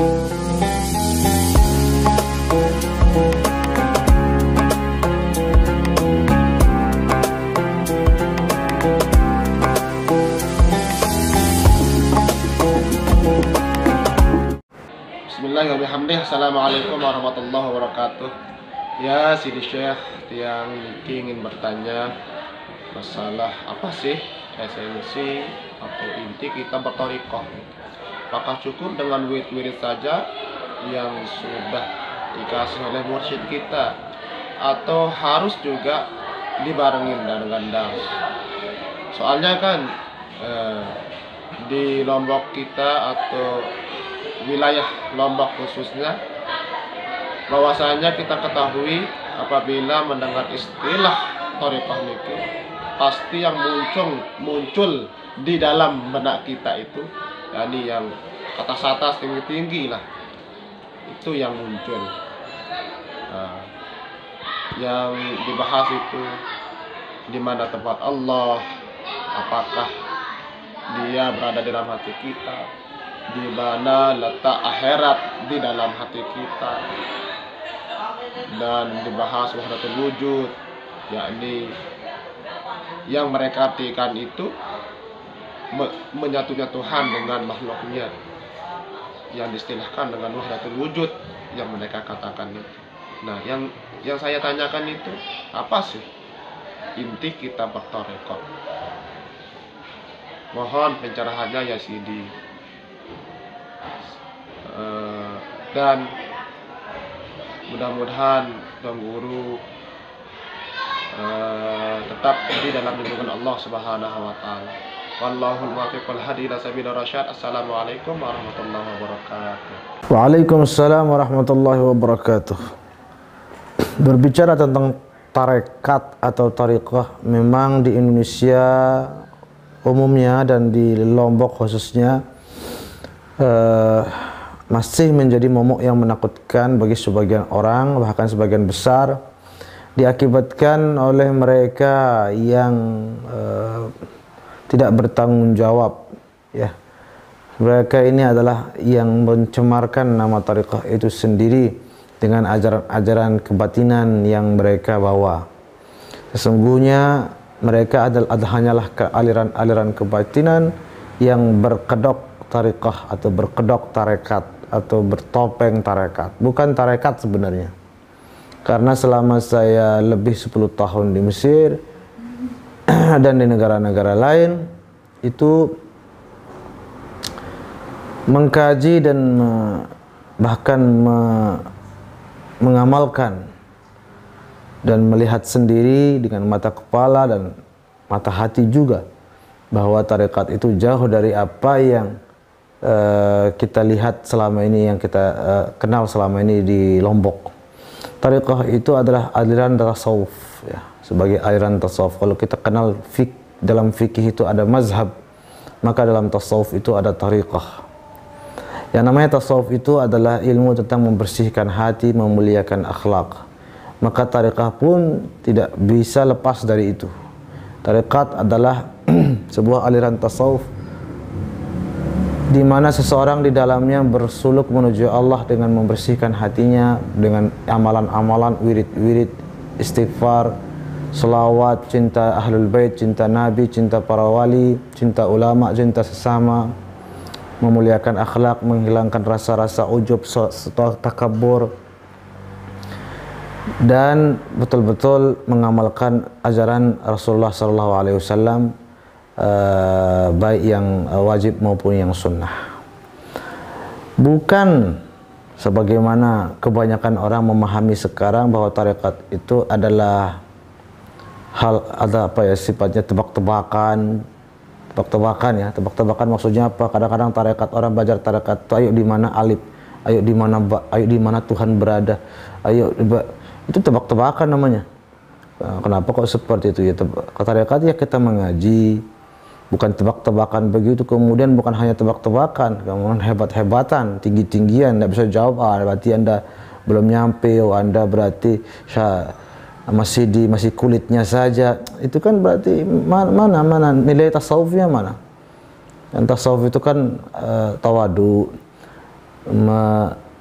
Bismillahirrahmanirrahim. Assalamualaikum warahmatullahi wabarakatuh. Ya, Sidi Syekh yang ingin bertanya masalah apa sih esensi atau inti kita berthariqah? Apakah cukup dengan wirid-wirid saja yang sudah dikasih oleh mursyid kita, atau harus juga dibarengin dengan dars? Soalnya kan di Lombok kita atau wilayah Lombok khususnya, bahwasanya kita ketahui apabila mendengar istilah thariqah niki, pasti yang muncul di dalam benak kita itu, yakni yang atas tinggi lah, itu yang muncul. Nah, yang dibahas itu di mana tempat Allah, apakah dia berada di dalam hati kita, di mana letak akhirat di dalam hati kita, dan dibahas wahdatul wujud, yakni yang mereka artikan itu menyatunya Tuhan dengan makhluknya, yang diistilahkan dengan wahdatul wujud yang mereka katakan itu. Nah, yang saya tanyakan itu apa sih inti kita berthariqah? Mohon pencerahannya ya Sidi. Dan mudah-mudahan Tuan Guru tetap di dalam lindungan Allah Subhanahu wa taala. Wallahul muwaffiq wal hadi ila sabilir rasyad. Assalamualaikum warahmatullahi wabarakatuh. Waalaikumsalam warahmatullahi wabarakatuh. Berbicara tentang tarekat atau thariqah, memang di Indonesia umumnya dan di Lombok khususnya masih menjadi momok yang menakutkan bagi sebagian orang, bahkan sebagian besar, diakibatkan oleh mereka yang tidak bertanggung jawab. Ya, mereka ini adalah yang mencemarkan nama thariqah itu sendiri dengan ajaran-ajaran kebatinan yang mereka bawa. Sesungguhnya mereka hanyalah aliran-aliran kebatinan yang berkedok thariqah atau berkedok tarekat atau bertopeng tarekat, bukan tarekat sebenarnya. Karena selama saya lebih 10 tahun di Mesir dan di negara-negara lain, itu mengkaji dan bahkan mengamalkan dan melihat sendiri dengan mata kepala dan mata hati juga, bahwa tarekat itu jauh dari apa yang kita lihat selama ini, yang kita kenal selama ini di Lombok. Thariqah itu adalah aliran tasawuf, ya, sebagai aliran tasawuf. Kalau kita kenal dalam fikih itu ada mazhab, maka dalam tasawuf itu ada thariqah. Yang namanya tasawuf itu adalah ilmu tentang membersihkan hati, memuliakan akhlak. Maka thariqah pun tidak bisa lepas dari itu. Thariqat adalah sebuah aliran tasawuf di mana seseorang di dalamnya bersuluk menuju Allah dengan membersihkan hatinya dengan amalan-amalan, wirid-wirid, istighfar, selawat, cinta ahlul bait, cinta nabi, cinta para wali, cinta ulama, cinta sesama, memuliakan akhlak, menghilangkan rasa-rasa ujub, takabur, dan betul-betul mengamalkan ajaran Rasulullah SAW, baik yang wajib maupun yang sunnah. Bukan sebagaimana kebanyakan orang memahami sekarang bahwa tarekat itu adalah sifatnya tebak-tebakan ya. Tebak-tebakan maksudnya apa? Kadang-kadang tarekat, orang belajar tarekat itu, ayo di mana alif, ayo di mana ba, ayo di mana Tuhan berada, itu tebak-tebakan namanya. Kenapa kok seperti itu ya? Tarekat ya kita mengaji, bukan tebak-tebakan begitu. Kemudian bukan hanya tebak-tebakan, kemudian hebat-hebatan, tinggi-tinggian, tidak bisa jawab, berarti Anda belum nyampe, Anda berarti masih kulitnya saja. Itu kan berarti mana nilai tasawufnya mana? Dan tasawuf itu kan tawadu,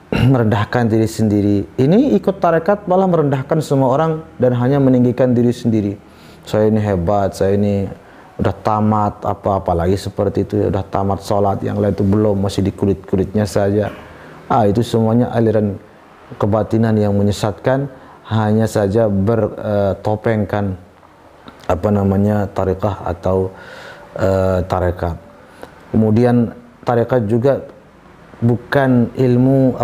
merendahkan diri sendiri. Ini ikut tarekat malah merendahkan semua orang dan hanya meninggikan diri sendiri. Saya ini hebat, saya ini udah tamat, apalagi seperti itu, udah tamat sholat, yang lain itu belum, masih di kulit-kulitnya saja. Itu semuanya aliran kebatinan yang menyesatkan, hanya saja bertopengkan tarekah atau tarekat. Kemudian tarekat juga bukan ilmu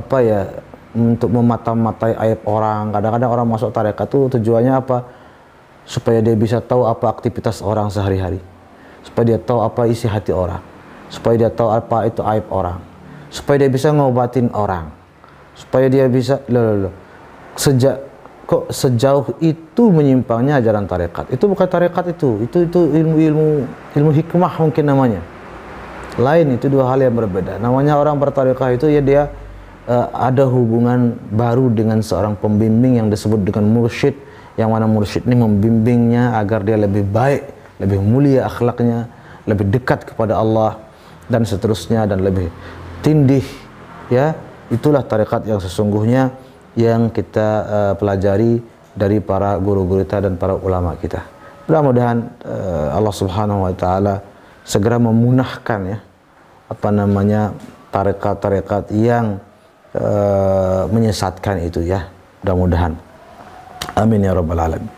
untuk memata-matai aib orang. Kadang-kadang orang masuk tarekat itu tujuannya apa? Supaya dia bisa tahu apa aktivitas orang sehari-hari, supaya dia tahu apa isi hati orang, supaya dia tahu apa itu aib orang, supaya dia bisa ngobatin orang, supaya dia bisa sejauh itu menyimpangnya ajaran tarekat. Itu bukan tarekat, itu ilmu hikmah mungkin namanya. Lain, itu dua hal yang berbeda. Namanya orang bertarekah itu ya dia ada hubungan baru dengan seorang pembimbing yang disebut dengan mursyid, yang mana mursyid ini membimbingnya agar dia lebih baik, lebih mulia akhlaknya, lebih dekat kepada Allah dan seterusnya, dan lebih tindih, ya. Itulah tarekat yang sesungguhnya yang kita pelajari dari para guru-guru kita dan para ulama kita. Mudah-mudahan Allah Subhanahu wa taala segera memunahkan, ya, tarekat-tarekat yang menyesatkan itu, ya. Mudah-mudahan. Amin ya rabbal alamin.